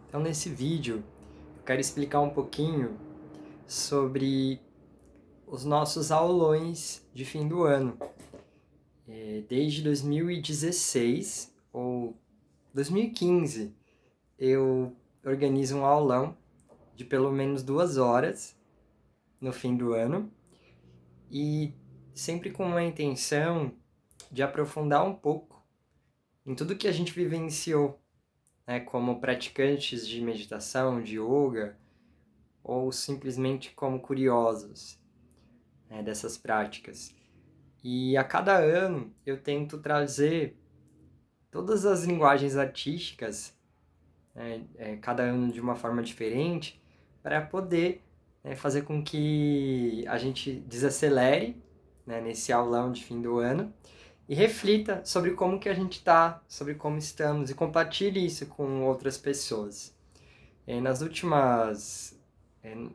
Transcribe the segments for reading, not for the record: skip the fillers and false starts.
Então, nesse vídeo, eu quero explicar um pouquinho sobre os nossos aulões de fim do ano. Desde 2016 ou 2015, eu organizo um aulão de pelo menos 2 horas no fim do ano e sempre com a intenção de aprofundar um pouco em tudo que a gente vivenciou, né, como praticantes de meditação, de yoga, ou simplesmente como curiosos, né, dessas práticas. E a cada ano eu tento trazer todas as linguagens artísticas, né, cada ano de uma forma diferente, para poder, né, fazer com que a gente desacelere, né, nesse aulão de fim do ano e reflita sobre como que a gente está, sobre como estamos e compartilhe isso com outras pessoas. Nas últimas,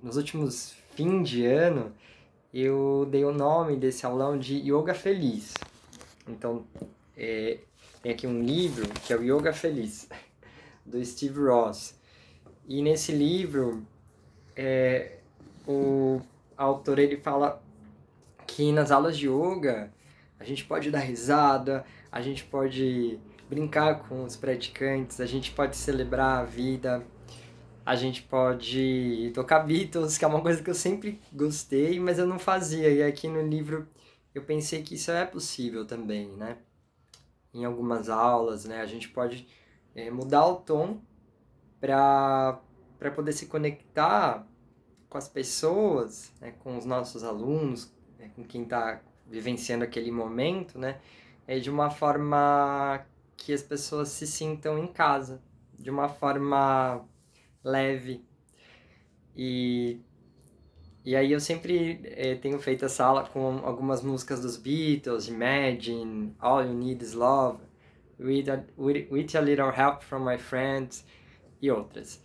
nos últimos fim de ano, eu dei o nome desse aulão de Yoga Feliz. Então, tem aqui um livro que é o Yoga Feliz, do Steve Ross. E nesse livro, o autor ele fala que nas aulas de yoga a gente pode dar risada, a gente pode brincar com os praticantes, a gente pode celebrar a vida, a gente pode tocar Beatles, que é uma coisa que eu sempre gostei, mas eu não fazia. E aqui no livro eu pensei que isso é possível também, né? Em algumas aulas, né? A gente pode mudar o tom para poder se conectar com as pessoas, né? Com os nossos alunos, né? Com quem está vivenciando aquele momento, né? De uma forma que as pessoas se sintam em casa, de uma forma leve. E, e aí eu sempre tenho feito essa aula com algumas músicas dos Beatles, Imagine, All You Need Is Love, with a Little Help from My Friends e outras.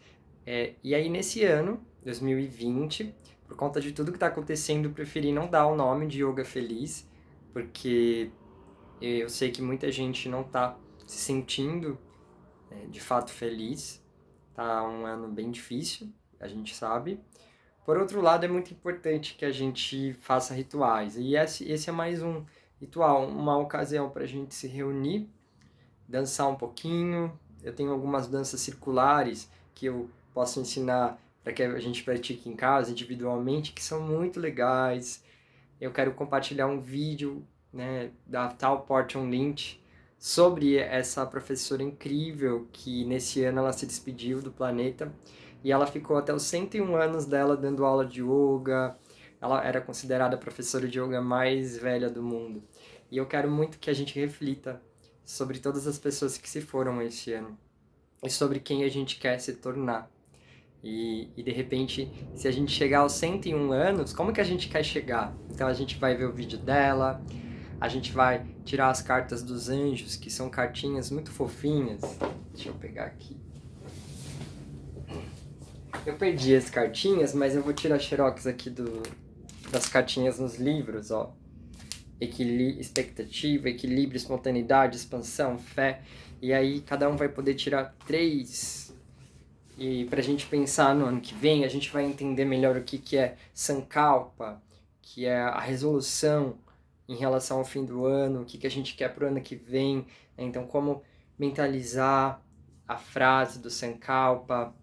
E aí nesse ano, 2020, por conta de tudo que está acontecendo, eu preferi não dar o nome de Yoga Feliz, porque eu sei que muita gente não está se sentindo de fato feliz. Tá um ano bem difícil, a gente sabe. Por outro lado, é muito importante que a gente faça rituais. E esse é mais um ritual, uma ocasião para a gente se reunir, dançar um pouquinho. Eu tenho algumas danças circulares que eu posso ensinar para que a gente pratique em casa, individualmente, que são muito legais. Eu quero compartilhar um vídeo, né, da Tal Portion Lynch sobre essa professora incrível que nesse ano ela se despediu do planeta e ela ficou até os 101 anos dela dando aula de yoga. Ela era considerada a professora de yoga mais velha do mundo. E eu quero muito que a gente reflita sobre todas as pessoas que se foram esse ano e sobre quem a gente quer se tornar. E de repente, se a gente chegar aos 101 anos, como que a gente quer chegar? Então a gente vai ver o vídeo dela, a gente vai tirar as cartas dos anjos, que são cartinhas muito fofinhas. Deixa eu pegar aqui. Eu perdi as cartinhas, mas eu vou tirar xerox aqui das cartinhas nos livros, ó. Expectativa, equilíbrio, espontaneidade, expansão, fé. E aí cada um vai poder tirar 3. E para a gente pensar no ano que vem, a gente vai entender melhor o que é Sankalpa, que é a resolução em relação ao fim do ano, o que a gente quer para o ano que vem. Né? Então, como mentalizar a frase do Sankalpa.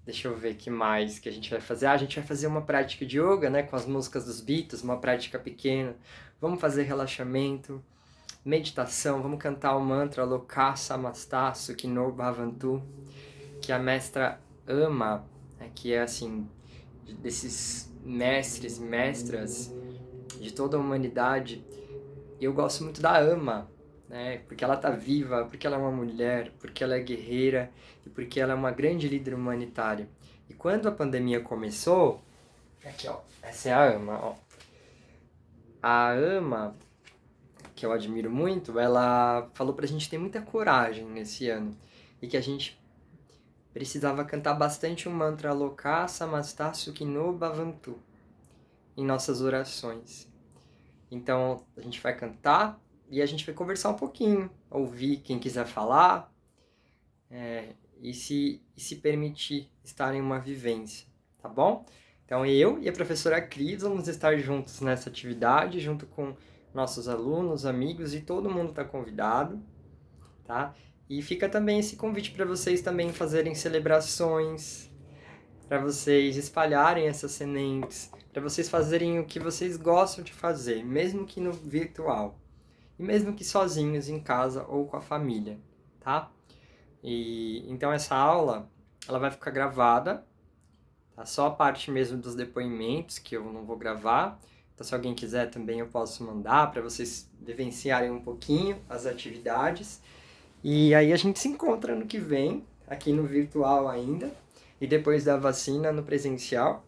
Deixa eu ver o que mais que a gente vai fazer. A gente vai fazer uma prática de yoga, né, com as músicas dos Beatles, uma prática pequena. Vamos fazer relaxamento, meditação, vamos cantar o mantra Loka Samasta Sukhino Bhavantu, que a mestra ama, né, que é assim, desses mestres e mestras de toda a humanidade. Eu gosto muito da Ama, né, porque ela está viva, porque ela é uma mulher, porque ela é guerreira e porque ela é uma grande líder humanitária. E quando a pandemia começou, aqui ó, essa é a Ama, ó. A Ama, que eu admiro muito, ela falou pra gente ter muita coragem nesse ano e que a gente precisava cantar bastante o mantra Loka Samasta Sukhino Bhavantu em nossas orações. Então a gente vai cantar e a gente vai conversar um pouquinho, ouvir quem quiser falar, e se permitir estar em uma vivência, tá bom? Então eu e a professora Cris vamos estar juntos nessa atividade, junto com nossos alunos, amigos, e todo mundo está convidado, tá? E fica também esse convite para vocês também fazerem celebrações, para vocês espalharem essas sementes, para vocês fazerem o que vocês gostam de fazer, mesmo que no virtual, e mesmo que sozinhos em casa ou com a família, tá? E então essa aula, ela vai ficar gravada, tá? Só a parte mesmo dos depoimentos que eu não vou gravar. Então se alguém quiser também eu posso mandar para vocês vivenciarem um pouquinho as atividades. E aí a gente se encontra no que vem, aqui no virtual ainda, e depois da vacina no presencial.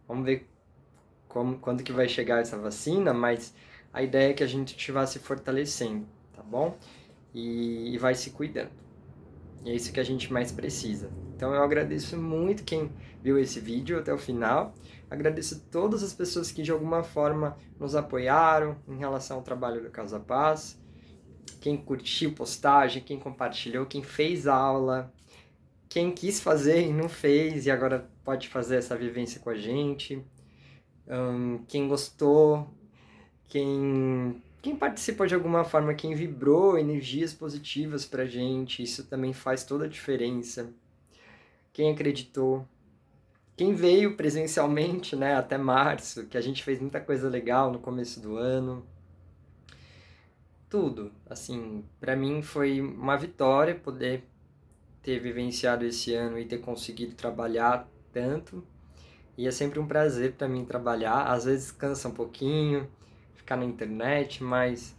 Vamos ver quando que vai chegar essa vacina, mas a ideia é que a gente vá se fortalecendo, tá bom? E vai se cuidando. E é isso que a gente mais precisa. Então eu agradeço muito quem viu esse vídeo até o final. Agradeço todas as pessoas que de alguma forma nos apoiaram em relação ao trabalho do Casa Paz. Quem curtiu postagem, quem compartilhou, quem fez aula, quem quis fazer e não fez e agora pode fazer essa vivência com a gente. Quem gostou, quem participou de alguma forma, quem vibrou energias positivas pra gente, isso também faz toda a diferença. Quem acreditou, quem veio presencialmente, né, até março, que a gente fez muita coisa legal no começo do ano. Tudo, assim, pra mim foi uma vitória poder ter vivenciado esse ano e ter conseguido trabalhar tanto. E é sempre um prazer pra mim trabalhar. Às vezes cansa um pouquinho, ficar na internet, mas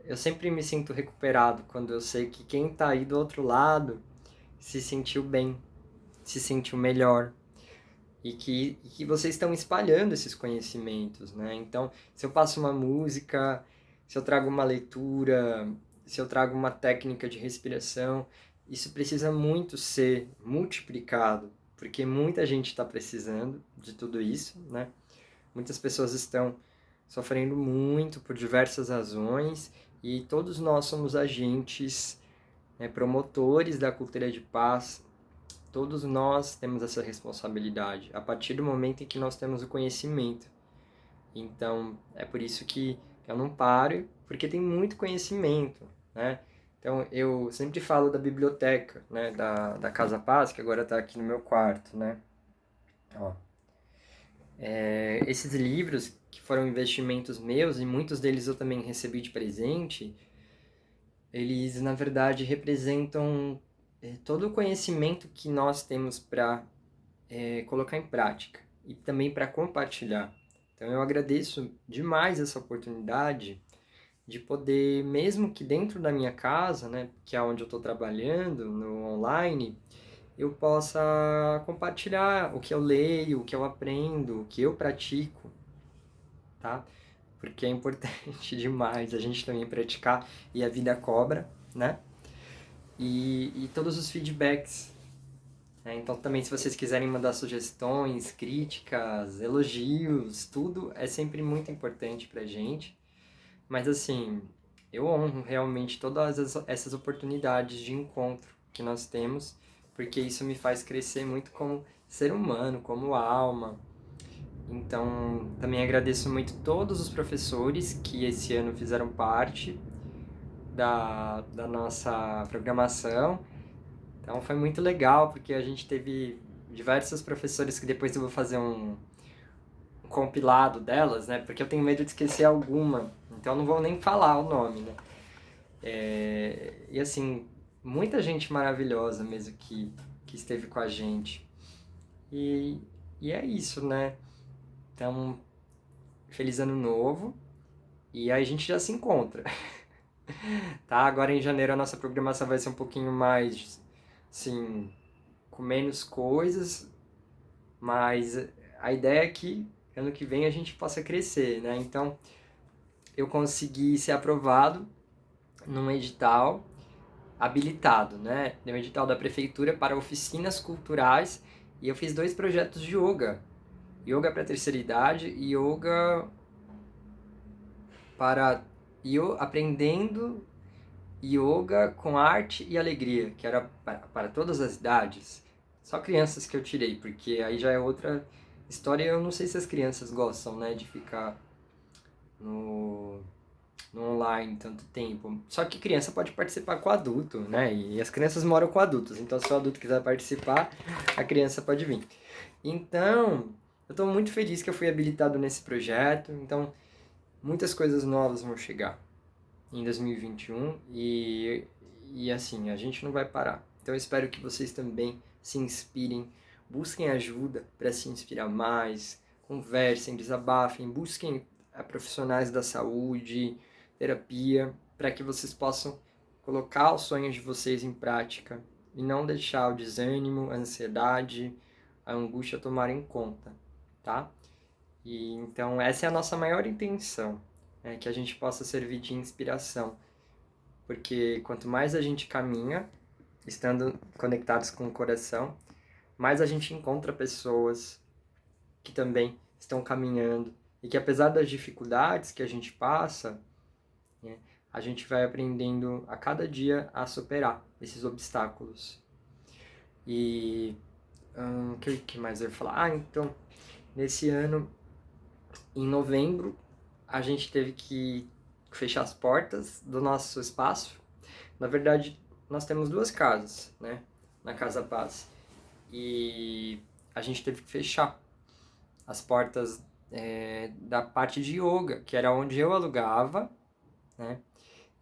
eu sempre me sinto recuperado quando eu sei que quem tá aí do outro lado se sentiu bem, se sentiu melhor. E que vocês estão espalhando esses conhecimentos, né? Então, se eu passo uma música, se eu trago uma leitura, se eu trago uma técnica de respiração, isso precisa muito ser multiplicado, porque muita gente está precisando de tudo isso, né? Muitas pessoas estão sofrendo muito por diversas razões e todos nós somos agentes, né, promotores da cultura de paz. Todos nós temos essa responsabilidade a partir do momento em que nós temos o conhecimento. Então, é por isso que eu não paro, porque tem muito conhecimento, né? Então, eu sempre falo da biblioteca, né, da Casa Paz, que agora está aqui no meu quarto, né? Ó. Esses livros, que foram investimentos meus, e muitos deles eu também recebi de presente, eles, na verdade, representam todo o conhecimento que nós temos para colocar em prática e também para compartilhar. Então eu agradeço demais essa oportunidade de poder, mesmo que dentro da minha casa, né, que é onde eu estou trabalhando, no online, eu possa compartilhar o que eu leio, o que eu aprendo, o que eu pratico, tá? Porque é importante demais a gente também praticar e a vida cobra, né? E todos os feedbacks. Então também se vocês quiserem mandar sugestões, críticas, elogios, tudo é sempre muito importante pra gente. Mas assim, eu honro realmente todas essas oportunidades de encontro que nós temos, porque isso me faz crescer muito como ser humano, como alma. Então, também agradeço muito todos os professores que esse ano fizeram parte da nossa programação. Então foi muito legal, porque a gente teve diversos professores que depois eu vou fazer um compilado delas, né? Porque eu tenho medo de esquecer alguma, então eu não vou nem falar o nome, né? E assim, muita gente maravilhosa mesmo que esteve com a gente. E, e é isso, né? Então, feliz ano novo. E aí a gente já se encontra, tá? Agora em janeiro a nossa programação vai ser um pouquinho mais, assim, com menos coisas, mas a ideia é que ano que vem a gente possa crescer, né? Então, eu consegui ser aprovado num edital habilitado, né? No edital da prefeitura para oficinas culturais e eu fiz 2 projetos de yoga. Yoga para terceira idade e yoga para aprendendo yoga com arte e alegria, que era para todas as idades. Só crianças que eu tirei, porque aí já é outra história. Eu não sei se as crianças gostam, né, de ficar no, no online tanto tempo. Só que criança pode participar com adulto, né? E as crianças moram com adultos. Então, se o adulto quiser participar, a criança pode vir. Então, eu estou muito feliz que eu fui habilitado nesse projeto. Então, muitas coisas novas vão chegar em 2021 e assim, a gente não vai parar. Então, eu espero que vocês também se inspirem, busquem ajuda para se inspirar mais, conversem, desabafem, busquem profissionais da saúde, terapia, para que vocês possam colocar os sonhos de vocês em prática e não deixar o desânimo, a ansiedade, a angústia tomarem conta, tá? E então essa é a nossa maior intenção, né? Que a gente possa servir de inspiração, porque quanto mais a gente caminha, estando conectados com o coração, mais a gente encontra pessoas que também estão caminhando e que apesar das dificuldades que a gente passa, né, a gente vai aprendendo a cada dia a superar esses obstáculos. E o que mais eu ia falar? Então, nesse ano, em novembro, a gente teve que fechar as portas do nosso espaço. Na verdade, nós temos duas casas, né? Na Casa Paz. E a gente teve que fechar as portas da parte de yoga, que era onde eu alugava, né?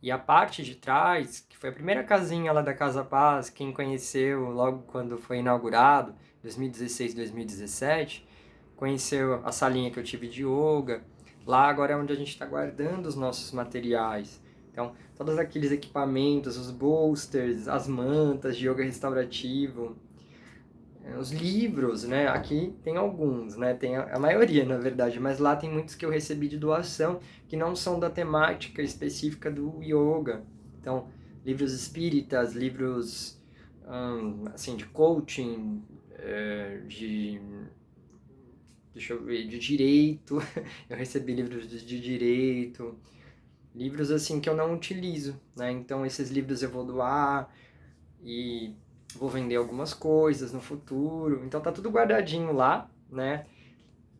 E a parte de trás, que foi a primeira casinha lá da Casa Paz, quem conheceu logo quando foi inaugurado, 2016, 2017, conheceu a salinha que eu tive de yoga. Lá agora é onde a gente está guardando os nossos materiais. Então, todos aqueles equipamentos, os bolsters, as mantas de yoga restaurativo, os livros, né? Aqui tem alguns, né? Tem a maioria, na verdade, mas lá tem muitos que eu recebi de doação que não são da temática específica do yoga. Então, livros espíritas, livros assim de coaching, de deixa eu ver, de direito. Eu recebi livros de direito, livros assim que eu não utilizo, né? Então, esses livros eu vou doar e vou vender algumas coisas no futuro. Então tá tudo guardadinho lá, né?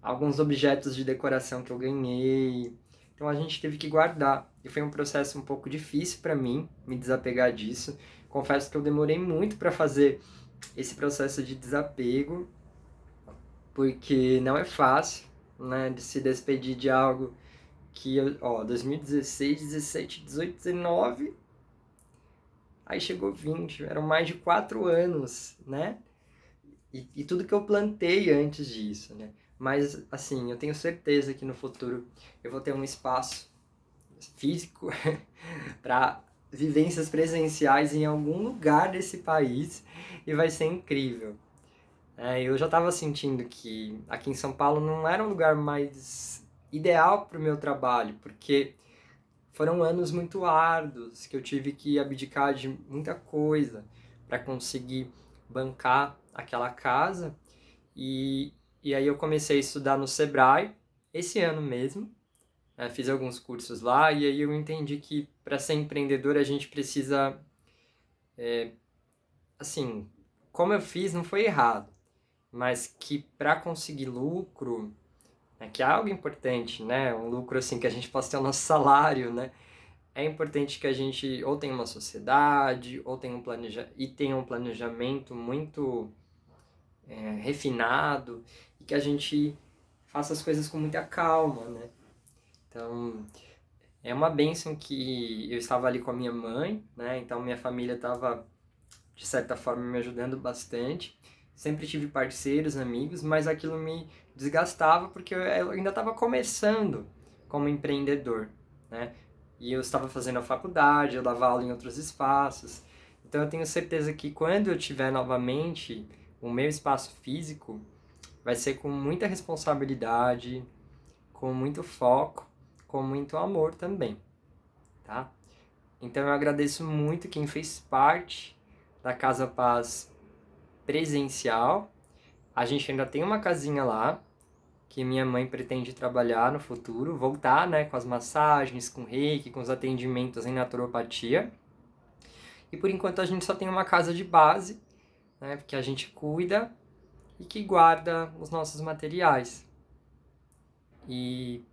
Alguns objetos de decoração que eu ganhei. Então a gente teve que guardar. E foi um processo um pouco difícil para mim me desapegar disso. Confesso que eu demorei muito para fazer esse processo de desapego, porque não é fácil, né, de se despedir de algo que, 2016, 17, 18, 19, aí chegou 20, eram mais de 4 anos, né? E tudo que eu plantei antes disso, né? Mas, assim, eu tenho certeza que no futuro eu vou ter um espaço físico para vivências presenciais em algum lugar desse país e vai ser incrível. Eu já estava sentindo que aqui em São Paulo não era um lugar mais ideal para o meu trabalho, porque foram anos muito árduos que eu tive que abdicar de muita coisa para conseguir bancar aquela casa. E aí eu comecei a estudar no Sebrae, esse ano mesmo, fiz alguns cursos lá, e aí eu entendi que para ser empreendedor a gente precisa, assim, como eu fiz não foi errado, mas que para conseguir lucro, que é algo importante, né, um lucro assim que a gente possa ter o nosso salário, né, é importante que a gente ou tenha uma sociedade, ou tenha tenha um planejamento muito refinado, e que a gente faça as coisas com muita calma, né? Então, é uma bênção que eu estava ali com a minha mãe, né? Então, minha família estava, de certa forma, me ajudando bastante. Sempre tive parceiros, amigos, mas aquilo me desgastava porque eu ainda estava começando como empreendedor, né? E eu estava fazendo a faculdade, eu dava aula em outros espaços. Então, eu tenho certeza que quando eu tiver novamente o meu espaço físico, vai ser com muita responsabilidade, com muito foco, com muito amor também, tá? Então eu agradeço muito quem fez parte da Casa Paz presencial. A gente ainda tem uma casinha lá que minha mãe pretende trabalhar no futuro, voltar, né, com as massagens, com reiki, com os atendimentos em naturopatia. E por enquanto a gente só tem uma casa de base, né, que a gente cuida e que guarda os nossos materiais. E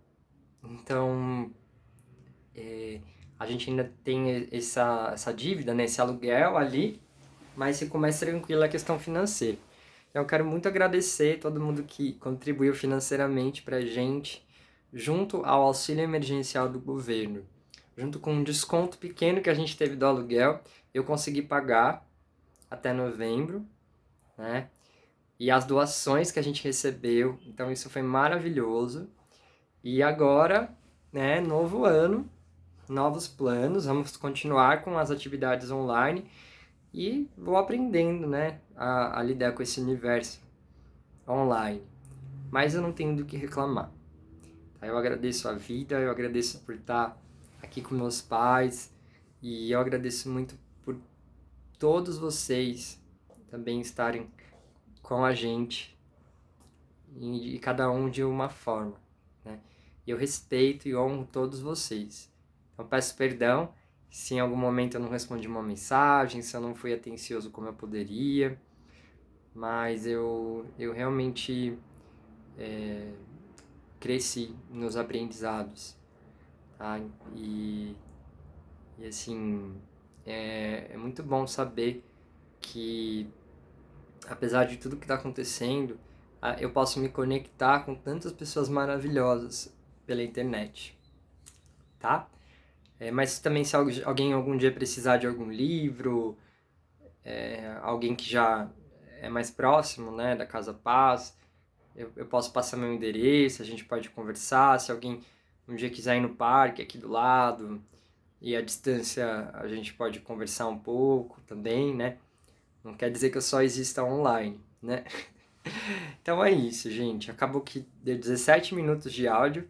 então a gente ainda tem essa dívida, né, esse aluguel ali, mas ficou mais tranquila a questão financeira. Então eu quero muito agradecer todo mundo que contribuiu financeiramente para a gente, junto ao auxílio emergencial do governo. Junto com um desconto pequeno que a gente teve do aluguel, eu consegui pagar até novembro, né? E as doações que a gente recebeu, então isso foi maravilhoso. E agora, né, novo ano, novos planos, vamos continuar com as atividades online e vou aprendendo, né, a lidar com esse universo online. Mas eu não tenho do que reclamar. Tá? Eu agradeço a vida, eu agradeço por estar aqui com meus pais e eu agradeço muito por todos vocês também estarem com a gente e cada um de uma forma, né? Eu respeito e honro todos vocês. Então peço perdão se em algum momento eu não respondi uma mensagem, se eu não fui atencioso como eu poderia, mas eu realmente cresci nos aprendizados, tá? E assim, é muito bom saber que, apesar de tudo que está acontecendo, eu posso me conectar com tantas pessoas maravilhosas pela internet, tá? Mas também se alguém algum dia precisar de algum livro, alguém que já é mais próximo, né, da Casa Paz, eu posso passar meu endereço, a gente pode conversar. Se alguém um dia quiser ir no parque aqui do lado e a distância a gente pode conversar um pouco também, né? Não quer dizer que eu só exista online, né? Então é isso, gente. Acabou que deu 17 minutos de áudio,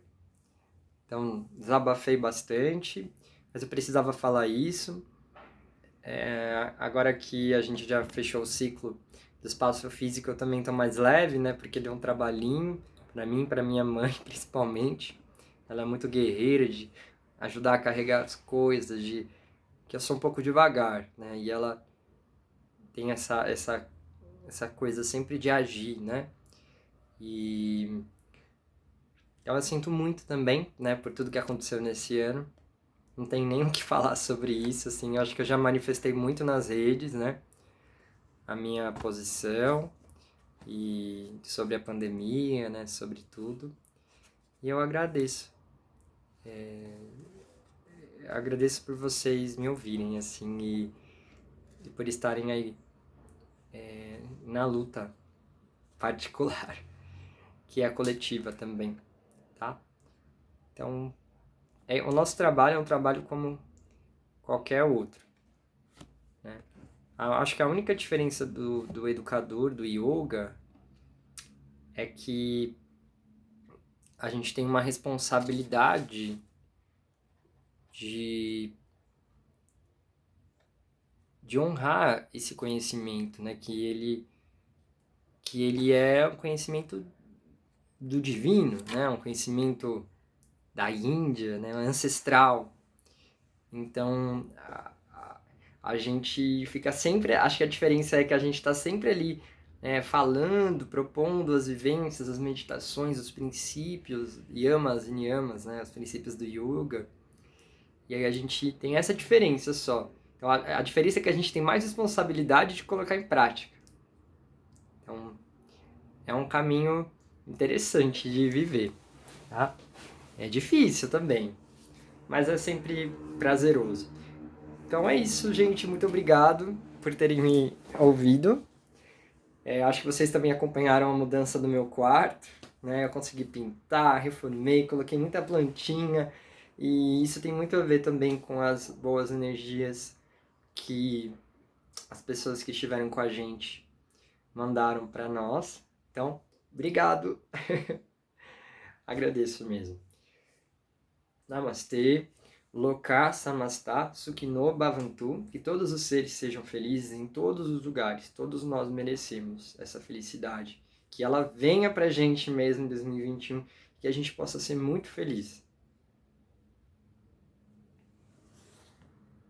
então desabafei bastante, mas eu precisava falar isso. Agora que a gente já fechou o ciclo do espaço físico, eu também tô mais leve, né? Porque deu um trabalhinho para mim, para minha mãe principalmente. Ela é muito guerreira de ajudar a carregar as coisas, de que eu sou um pouco devagar, né? E ela tem essa coisa sempre de agir, né? E eu sinto muito também, né, por tudo que aconteceu nesse ano. Não tem nem o que falar sobre isso, assim, eu acho que eu já manifestei muito nas redes, né, a minha posição e sobre a pandemia, né, sobre tudo. E eu agradeço. Agradeço por vocês me ouvirem, assim, e por estarem aí na luta particular, que é a coletiva também, tá? Então, o nosso trabalho é um trabalho como qualquer outro, né? Acho que a única diferença do educador, do yoga, é que a gente tem uma responsabilidade de, de honrar esse conhecimento, né? Que ele é um conhecimento do divino, né? Um conhecimento da Índia, né? Ancestral. Então, a gente fica sempre... Acho que a diferença é que a gente está sempre ali falando, propondo as vivências, as meditações, os princípios, yamas e niyamas, né? Os princípios do yoga. E aí a gente tem essa diferença só. Então, a diferença é que a gente tem mais responsabilidade de colocar em prática. Então, é um caminho interessante de viver, tá? É difícil também, mas é sempre prazeroso. Então é isso, gente. Muito obrigado por terem me ouvido. Acho que vocês também acompanharam a mudança do meu quarto, né? Eu consegui pintar, reformei, coloquei muita plantinha e isso tem muito a ver também com as boas energias que as pessoas que estiveram com a gente mandaram para nós. Então, obrigado. Agradeço mesmo. Namastê. Loka Samastha Sukhino Bhavantu, que todos os seres sejam felizes em todos os lugares, todos nós merecemos essa felicidade, que ela venha pra gente mesmo em 2021, que a gente possa ser muito feliz.